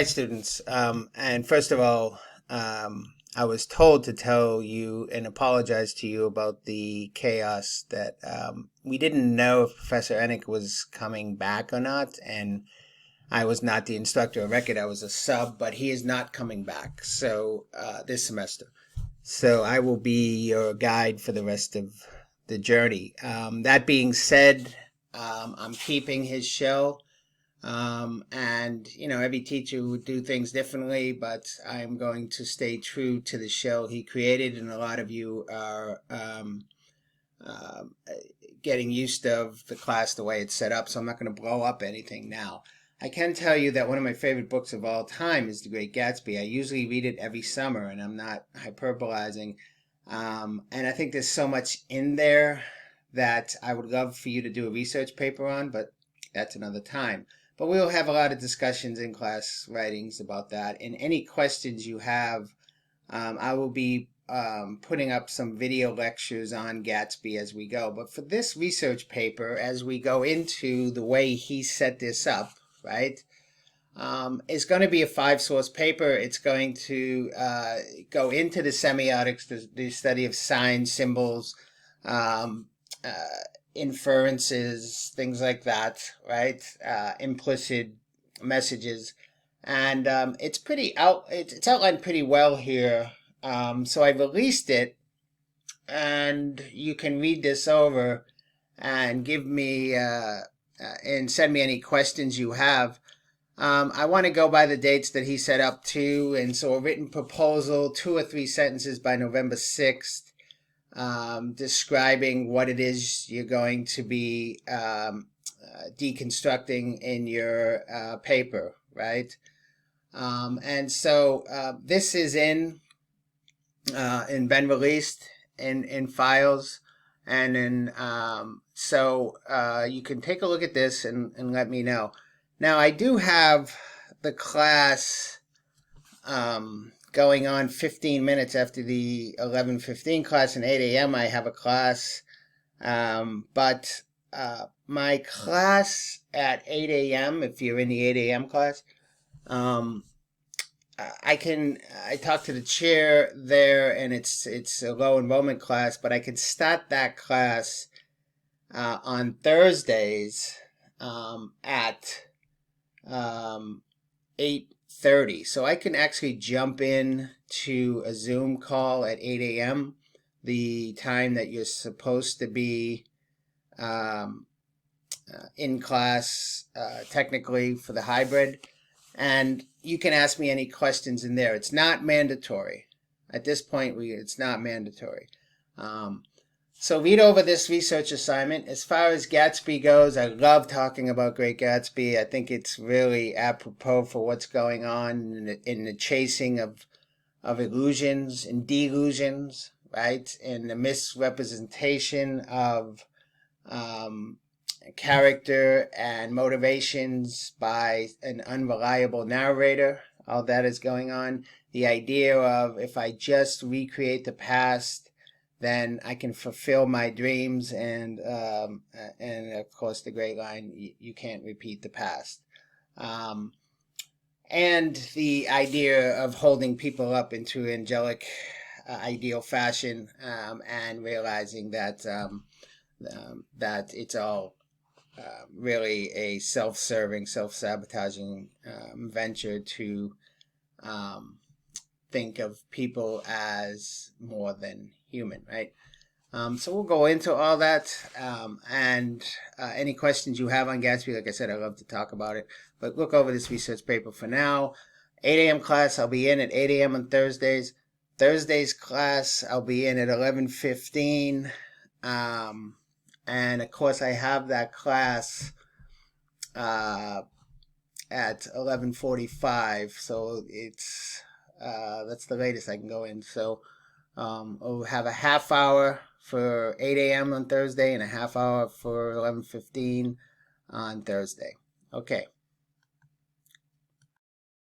Hi, students. And first of all, I was told to tell you and apologize to you about the chaos that we didn't know if Professor Enick was coming back or not. And I was not the instructor of record, I was a sub, but he is not coming back. So this semester. So I will be your guide for the rest of the journey. That being said, I'm keeping his show. And every teacher would do things differently, but I'm going to stay true to the shell he created, and a lot of you are um, getting used of the class the way it's set up, so I'm not going to blow up anything now. I can tell you that one of my favorite books of all time is The Great Gatsby. I usually read it every summer, and I'm not hyperbolizing. And I think there's so much in there that I would love for you to do a research paper on, but that's another time. But we'll have a lot of discussions in class writings about that. And any questions you have, I will be putting up some video lectures on Gatsby as we go. But for this research paper, as we go into the way he set this up, right, it's going to be a 5-source paper. It's going to go into the semiotics, the study of signs, symbols, um, uh, inferences, things like that, right? Implicit messages, and it's outlined pretty well here. So I released it, and you can read this over and give me and send me any questions you have. I want to go by the dates that he set up too, and so a written proposal, 2 or 3 sentences by November 6th, describing what it is you're going to be deconstructing in your paper, right? And so this is been released in files, and you can take a look at this and let me know. Now I do have the class going on 15 minutes after the 11:15 class, and 8 a.m. I have a class, but my class at 8 a.m., if you're in the 8 a.m. class, I talked to the chair there, and it's a low enrollment class, but I can start that class on Thursdays at 8:30. So I can actually jump in to a Zoom call at 8 a.m., the time that you're supposed to be in class technically for the hybrid. And you can ask me any questions in there. It's not mandatory. At this point, it's not mandatory. So read over this research assignment. As far as Gatsby goes, I love talking about Great Gatsby. I think it's really apropos for what's going on in the chasing of illusions and delusions, right? And the misrepresentation of character and motivations by an unreliable narrator. All that is going on. The idea of if I just recreate the past, then I can fulfill my dreams, and of course the great line, you can't repeat the past. And the idea of holding people up into angelic ideal fashion, and realizing that that it's all really a self-serving, self-sabotaging venture to think of people as more than human, right? So we'll go into all that, and any questions you have on Gatsby, like I said, I love to talk about it, but look over this research paper for now. 8 a.m. class, I'll be in at 8 a.m. on Thursdays. Thursday's class, I'll be in at 11:15. And of course, I have that class at 11:45, so it's that's the latest I can go in. So we'll have a half hour for 8 a.m. on Thursday and a half hour for 11:15 on Thursday. Okay.